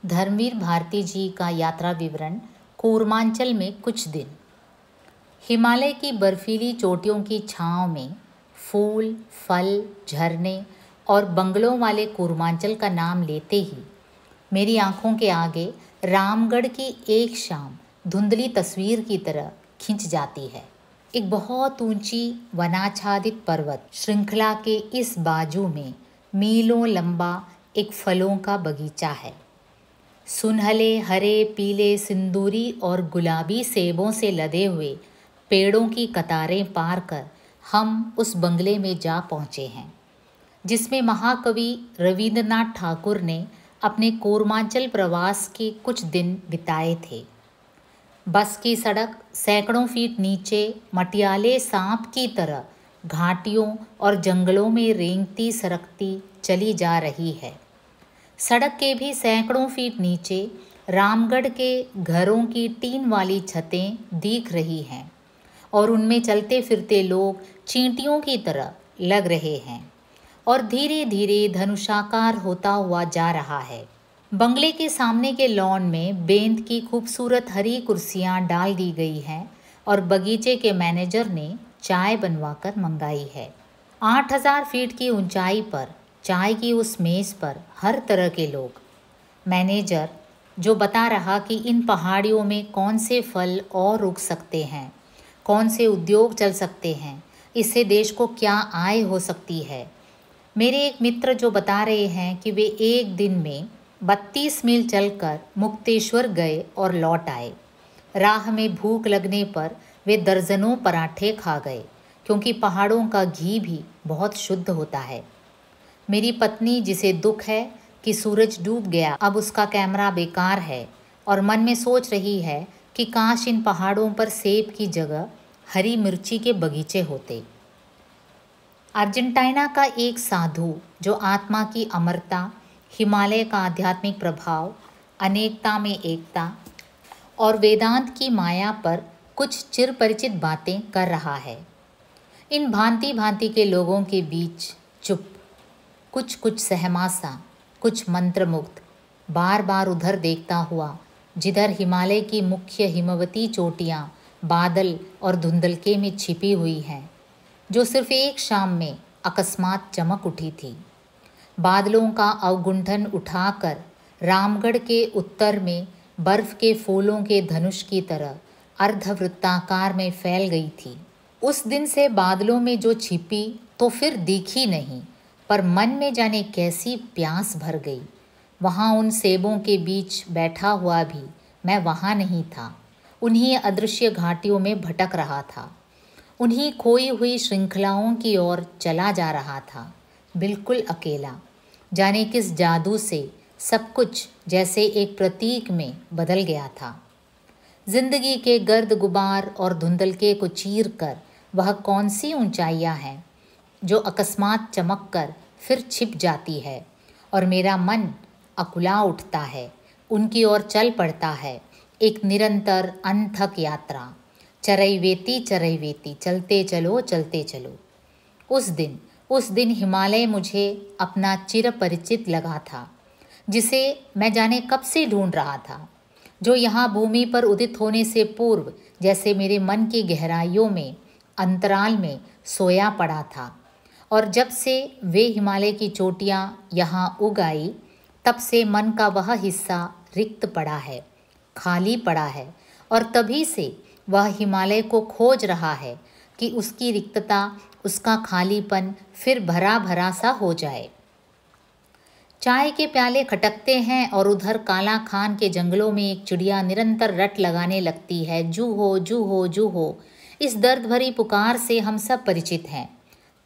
धर्मवीर भारती जी का यात्रा विवरण। कूर्मांचल में कुछ दिन। हिमालय की बर्फीली चोटियों की छांव में फूल, फल, झरने और बंगलों वाले कूर्मांचल का नाम लेते ही मेरी आंखों के आगे रामगढ़ की एक शाम धुंधली तस्वीर की तरह खिंच जाती है। एक बहुत ऊंची वनाच्छादित पर्वत श्रृंखला के इस बाजू में मीलों लंबा एक फलों का बगीचा है। सुनहले हरे, पीले, सिंदूरी और गुलाबी सेबों से लदे हुए पेड़ों की कतारें पार कर हम उस बंगले में जा पहुँचे हैं जिसमें महाकवि रवींद्रनाथ ठाकुर ने अपने कूर्मांचल प्रवास के कुछ दिन बिताए थे। बस की सड़क सैकड़ों फीट नीचे मटियाले सांप की तरह घाटियों और जंगलों में रेंगती सरकती चली जा रही है। सड़क के भी सैकड़ों फीट नीचे रामगढ़ के घरों की टीन वाली छतें दिख रही हैं और उनमें चलते फिरते लोग चींटियों की तरह लग रहे हैं और धीरे धीरे धनुषाकार होता हुआ जा रहा है। बंगले के सामने के लॉन में बेंत की खूबसूरत हरी कुर्सियां डाल दी गई हैं और बगीचे के मैनेजर ने चाय बनवाकर मंगाई है। 8000 फीट की ऊंचाई पर चाय की उस मेज़ पर हर तरह के लोग। मैनेजर जो बता रहा कि इन पहाड़ियों में कौन से फल और उग सकते हैं, कौन से उद्योग चल सकते हैं, इससे देश को क्या आय हो सकती है। मेरे एक मित्र जो बता रहे हैं कि वे एक दिन में 32 मील चलकर मुक्तेश्वर गए और लौट आए। राह में भूख लगने पर वे दर्जनों पराठे खा गए क्योंकि पहाड़ों का घी भी बहुत शुद्ध होता है। मेरी पत्नी जिसे दुख है कि सूरज डूब गया, अब उसका कैमरा बेकार है और मन में सोच रही है कि काश इन पहाड़ों पर सेब की जगह हरी मिर्ची के बगीचे होते। अर्जेंटीना का एक साधु जो आत्मा की अमरता, हिमालय का आध्यात्मिक प्रभाव, अनेकता में एकता और वेदांत की माया पर कुछ चिरपरिचित बातें कर रहा है। इन भांति भांति के लोगों के बीच चुप, कुछ कुछ सहमासा, कुछ मंत्रमुग्ध, बार बार उधर देखता हुआ जिधर हिमालय की मुख्य हिमवती चोटियाँ बादल और धुंधलके में छिपी हुई हैं, जो सिर्फ एक शाम में अकस्मात चमक उठी थी। बादलों का अवगुंठन उठाकर रामगढ़ के उत्तर में बर्फ के फूलों के धनुष की तरह अर्धवृत्ताकार में फैल गई थी। उस दिन से बादलों में जो छिपी तो फिर दिखी नहीं, पर मन में जाने कैसी प्यास भर गई। वहाँ उन सेबों के बीच बैठा हुआ भी मैं वहाँ नहीं था, उन्हीं अदृश्य घाटियों में भटक रहा था, उन्हीं खोई हुई श्रृंखलाओं की ओर चला जा रहा था, बिल्कुल अकेला। जाने किस जादू से सब कुछ जैसे एक प्रतीक में बदल गया था। जिंदगी के गर्द गुबार और धुंधलके को चीर कर वह कौन सी ऊंचाइयाँ हैं जो अकस्मात चमक कर फिर छिप जाती है और मेरा मन अकुला उठता है, उनकी ओर चल पड़ता है। एक निरंतर अनथक यात्रा, चरैवेती चरैवेती, चलते चलो चलते चलो। उस दिन हिमालय मुझे अपना चिरपरिचित लगा था, जिसे मैं जाने कब से ढूंढ रहा था, जो यहाँ भूमि पर उदित होने से पूर्व जैसे मेरे मन की गहराइयों में अंतराल में सोया पड़ा था। और जब से वे हिमालय की चोटियाँ यहाँ उग आई, तब से मन का वह हिस्सा रिक्त पड़ा है, खाली पड़ा है और तभी से वह हिमालय को खोज रहा है कि उसकी रिक्तता, उसका खालीपन फिर भरा भरा सा हो जाए। चाय के प्याले खटकते हैं और उधर काला खान के जंगलों में एक चिड़िया निरंतर रट लगाने लगती है, जूहो जूहो जूहो। इस दर्द भरी पुकार से हम सब परिचित हैं।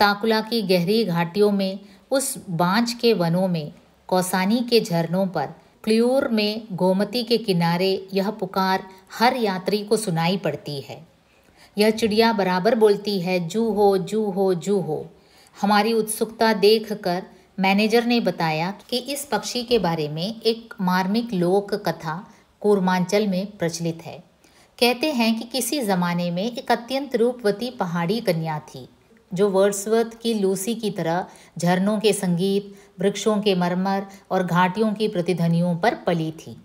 ताकुला की गहरी घाटियों में, उस बांझ के वनों में, कौसानी के झरनों पर, क्लियूर में गोमती के किनारे यह पुकार हर यात्री को सुनाई पड़ती है। यह चिड़िया बराबर बोलती है, जूहो जूहो जूहो। हमारी उत्सुकता देखकर मैनेजर ने बताया कि इस पक्षी के बारे में एक मार्मिक लोक कथा कूर्मांचल में प्रचलित है। कहते हैं कि किसी ज़माने में एक अत्यंत रूपवती पहाड़ी कन्या थी जो वर्ड्सवर्थ की लूसी की तरह झरनों के संगीत, वृक्षों के मरमर और घाटियों की प्रतिध्वनियों पर पली थी।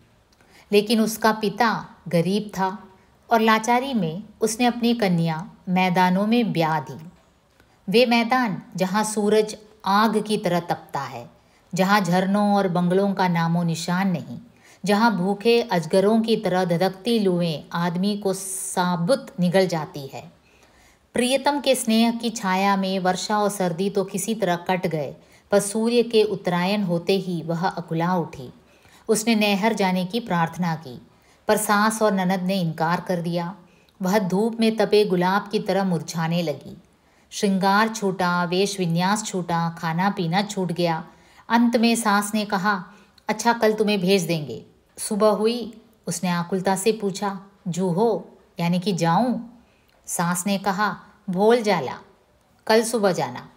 लेकिन उसका पिता गरीब था और लाचारी में उसने अपनी कन्या मैदानों में ब्याह दी। वे मैदान जहाँ सूरज आग की तरह तपता है, जहाँ झरनों और बंगलों का नामो निशान नहीं, जहाँ भूखे अजगरों की तरह धधकती लुएं आदमी को साबुत निगल जाती है। प्रियतम के स्नेह की छाया में वर्षा और सर्दी तो किसी तरह कट गए, पर सूर्य के उत्तरायण होते ही वह अकुला उठी। उसने नहर जाने की प्रार्थना की, पर सास और ननद ने इनकार कर दिया। वह धूप में तपे गुलाब की तरह मुरझाने लगी। श्रृंगार छूटा, वेश विन्यास छूटा, खाना पीना छूट गया। अंत में सास ने कहा, अच्छा कल तुम्हें भेज देंगे। सुबह हुई, उसने आकुलता से पूछा, जूहो यानी कि जाऊं? सास ने कहा, भोल जाला, कल सुबह जाना।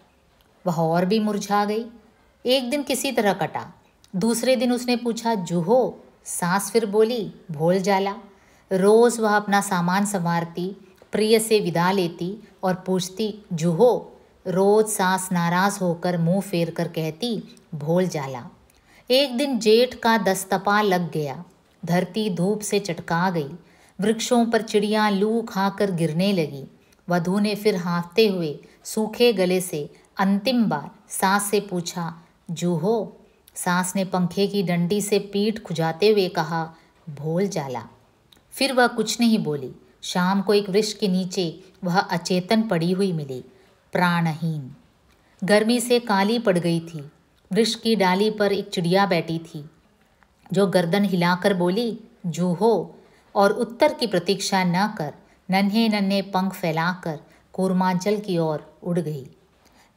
वह और भी मुरझा गई। एक दिन किसी तरह कटा। दूसरे दिन उसने पूछा, जूहो? सास फिर बोली, भोल जाला। रोज़ वह अपना सामान संवारती, प्रिय से विदा लेती और पूछती, जूहो? रोज़ सास नाराज़ होकर मुंह फेर कर कहती, भोल जाला। एक दिन जेठ का दस्तपा लग गया। धरती धूप से चटका गई। वृक्षों पर चिड़ियाँ लू खाकर गिरने लगी। वधू ने फिर हाँफते हुए सूखे गले से अंतिम बार सास से पूछा, जूहो? सास ने पंखे की डंडी से पीठ खुजाते हुए कहा, भोल जाला। फिर वह कुछ नहीं बोली। शाम को एक वृक्ष के नीचे वह अचेतन पड़ी हुई मिली, प्राणहीन। गर्मी से काली पड़ गई थी। वृक्ष की डाली पर एक चिड़िया बैठी थी जो गर्दन हिलाकर बोली, जूहो? और उत्तर की प्रतीक्षा न कर नन्हे नन्हे पंख फैलाकर कूर्मांचल की ओर उड़ गई।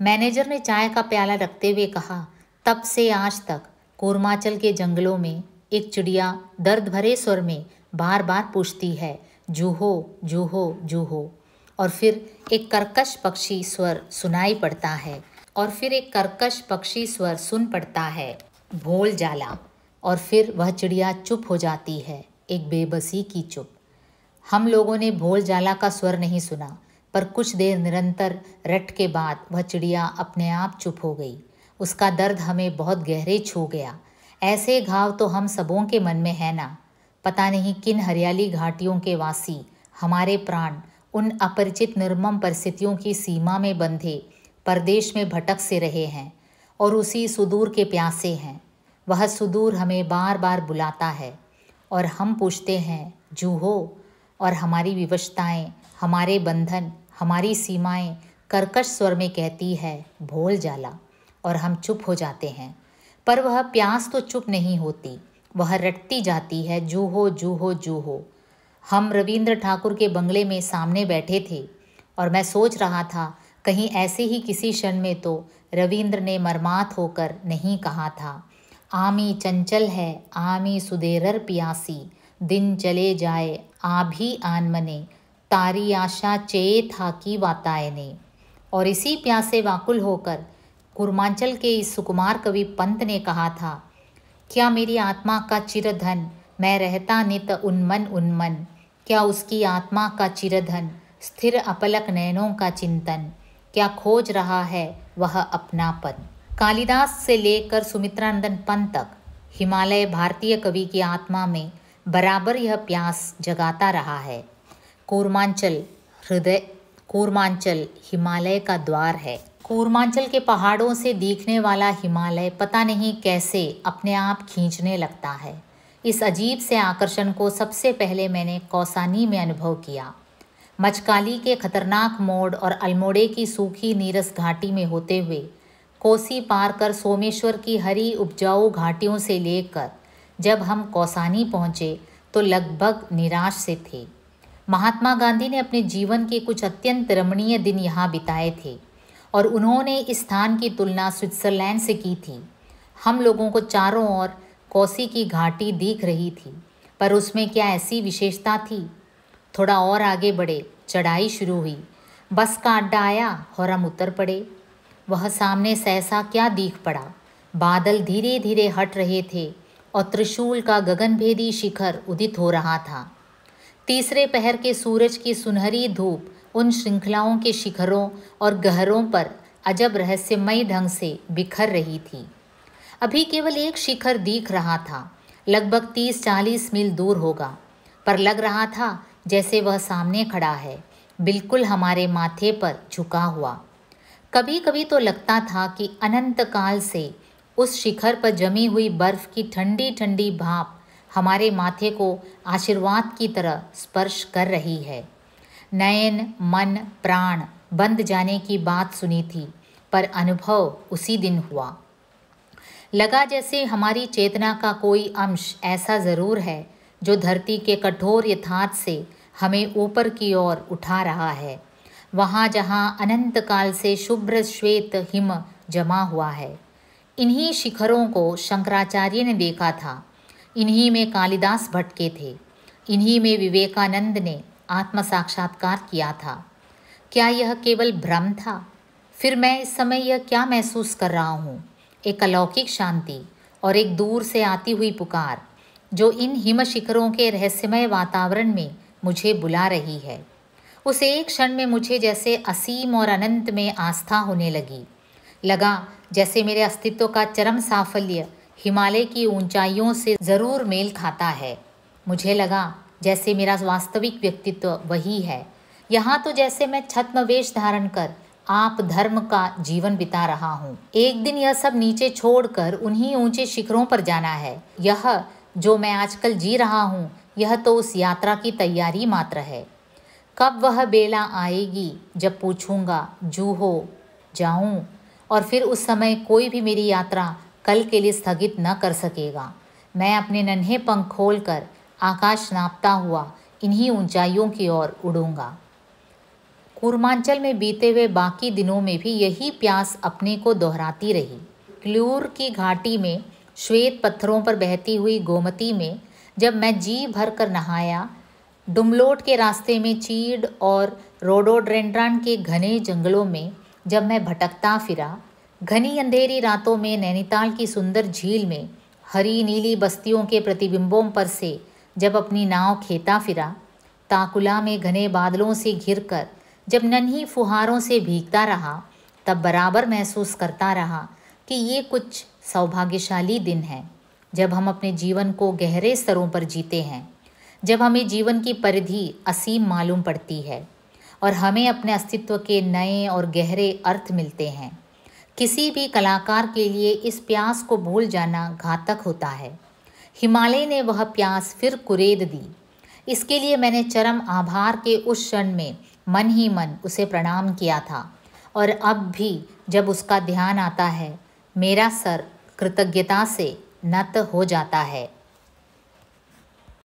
मैनेजर ने चाय का प्याला रखते हुए कहा, तब से आज तक कूर्मांचल के जंगलों में एक चिड़िया दर्द भरे स्वर में बार बार पूछती है, जूहो जूहो जूहो। और फिर एक कर्कश पक्षी स्वर सुन पड़ता है, भोल जाला। और फिर वह चिड़िया चुप हो जाती है, एक बेबसी की चुप। हम लोगों ने भोल जाला का स्वर नहीं सुना, पर कुछ देर निरंतर रट के बाद वह चिड़िया अपने आप चुप हो गई। उसका दर्द हमें बहुत गहरे छू गया। ऐसे घाव तो हम सबों के मन में है ना। पता नहीं किन हरियाली घाटियों के वासी हमारे प्राण उन अपरिचित निर्मम परिस्थितियों की सीमा में बंधे परदेश में भटक से रहे हैं और उसी सुदूर के प्यासे हैं। वह सुदूर हमें बार बार बुलाता है और हम पूछते हैं, जूहो? और हमारी विवशताएं, हमारे बंधन, हमारी सीमाएं कर्कश स्वर में कहती है, भोल जाला। और हम चुप हो जाते हैं। पर वह प्यास तो चुप नहीं होती, वह रटती जाती है, जूहो जूहो जूहो। हम रविंद्र ठाकुर के बंगले में सामने बैठे थे और मैं सोच रहा था, कहीं ऐसे ही किसी क्षण में तो रविंद्र ने मर्मात होकर नहीं कहा था, आमी चंचल है, आमी सुदेरर पियासी, दिन चले जाए आभी आन मने, तारी आशा चेये था की वातायने। और इसी प्यासे वाकुल होकर कूर्मांचल के इस सुकुमार कवि पंत ने कहा था, क्या मेरी आत्मा का चिरधन मैं रहता नित उन्मन उन्मन, क्या उसकी आत्मा का चिरधन स्थिर अपलक नयनों का चिंतन, क्या खोज रहा है वह अपनापन। कालिदास से लेकर सुमित्रानंदन पंत तक हिमालय भारतीय कवि की आत्मा में बराबर यह प्यास जगाता रहा है। कूर्मांचल हिमालय का द्वार है। कूर्मांचल के पहाड़ों से दिखने वाला हिमालय पता नहीं कैसे अपने आप खींचने लगता है। इस अजीब से आकर्षण को सबसे पहले मैंने कौसानी में अनुभव किया। मचकाली के खतरनाक मोड़ और अल्मोड़े की सूखी नीरस घाटी में होते हुए कोसी पार कर सोमेश्वर की हरी उपजाऊ घाटियों से लेकर जब हम कौसानी पहुँचे तो लगभग निराश से थे। महात्मा गांधी ने अपने जीवन के कुछ अत्यंत रमणीय दिन यहाँ बिताए थे और उन्होंने इस स्थान की तुलना स्विट्ज़रलैंड से की थी। हम लोगों को चारों ओर कोसी की घाटी दिख रही थी, पर उसमें क्या ऐसी विशेषता थी? थोड़ा और आगे बढ़े, चढ़ाई शुरू हुई, बस का अड्डा आया और हम उतर पड़े। वह सामने सहसा क्या दिख पड़ा, बादल धीरे धीरे हट रहे थे और त्रिशूल का गगनभेदी शिखर उदित हो रहा था। तीसरे पहर के सूरज की सुनहरी धूप उन श्रृंखलाओं के शिखरों और गहरों पर अजब रहस्यमयी ढंग से बिखर रही थी। अभी केवल एक शिखर दिख रहा था, लगभग 30-40 मील दूर होगा, पर लग रहा था जैसे वह सामने खड़ा है, बिल्कुल हमारे माथे पर झुका हुआ। कभी कभी तो लगता था कि अनंत काल से उस शिखर पर जमी हुई बर्फ की ठंडी ठंडी भाप हमारे माथे को आशीर्वाद की तरह स्पर्श कर रही है। नयन, मन, प्राण बंध जाने की बात सुनी थी, पर अनुभव उसी दिन हुआ। लगा जैसे हमारी चेतना का कोई अंश ऐसा ज़रूर है जो धरती के कठोर यथार्थ से हमें ऊपर की ओर उठा रहा है, वहाँ जहाँ अनंत काल से शुभ्र श्वेत हिम जमा हुआ है। इन्हीं शिखरों को शंकराचार्य ने देखा था, इन्हीं में कालिदास भटके थे, इन्हीं में विवेकानंद ने आत्म साक्षात्कार किया था। क्या यह केवल भ्रम था? फिर मैं इस समय यह क्या महसूस कर रहा हूँ? एक अलौकिक शांति और एक दूर से आती हुई पुकार जो इन हिम शिखरों के रहस्यमय वातावरण में मुझे बुला रही है। उस एक क्षण में मुझे जैसे असीम और अनंत में आस्था होने लगी। लगा जैसे मेरे अस्तित्व का चरम साफल्य हिमालय की ऊंचाइयों से ज़रूर मेल खाता है। मुझे लगा जैसे मेरा वास्तविक व्यक्तित्व वही है। यहाँ तो जैसे मैं छद्मवेश धारण कर आप धर्म का जीवन बिता रहा हूँ। एक दिन यह सब नीचे छोड़कर उन्हीं ऊंचे शिखरों पर जाना है। यह जो मैं आजकल जी रहा हूँ, यह तो उस यात्रा की तैयारी मात्र है। कब वह बेला आएगी जब पूछूंगा जूहो जाऊं, और फिर उस समय कोई भी मेरी यात्रा कल के लिए स्थगित न कर सकेगा। मैं अपने नन्हे पंख खोलकर आकाश नापता हुआ इन्हीं ऊंचाइयों की ओर उड़ूंगा। कूर्मांचल में बीते हुए बाकी दिनों में भी यही प्यास अपने को दोहराती रही। क्लूर की घाटी में श्वेत पत्थरों पर बहती हुई गोमती में जब मैं जी भर कर नहाया, डुमलोट के रास्ते में चीड़ और रोडोडेंड्रन के घने जंगलों में जब मैं भटकता फिरा, घनी अंधेरी रातों में नैनीताल की सुंदर झील में हरी नीली बस्तियों के प्रतिबिंबों पर से जब अपनी नाव खेता फिरा, ताकुला में घने बादलों से घिरकर जब नन्ही फुहारों से भीगता रहा, तब बराबर महसूस करता रहा कि ये कुछ सौभाग्यशाली दिन हैं जब हम अपने जीवन को गहरे स्तरों पर जीते हैं, जब हमें जीवन की परिधि असीम मालूम पड़ती है और हमें अपने अस्तित्व के नए और गहरे अर्थ मिलते हैं। किसी भी कलाकार के लिए इस प्यास को भूल जाना घातक होता है। हिमालय ने वह प्यास फिर कुरेद दी। इसके लिए मैंने चरम आभार के उस क्षण में मन ही मन उसे प्रणाम किया था, और अब भी जब उसका ध्यान आता है, मेरा सर कृतज्ञता से नत हो जाता है।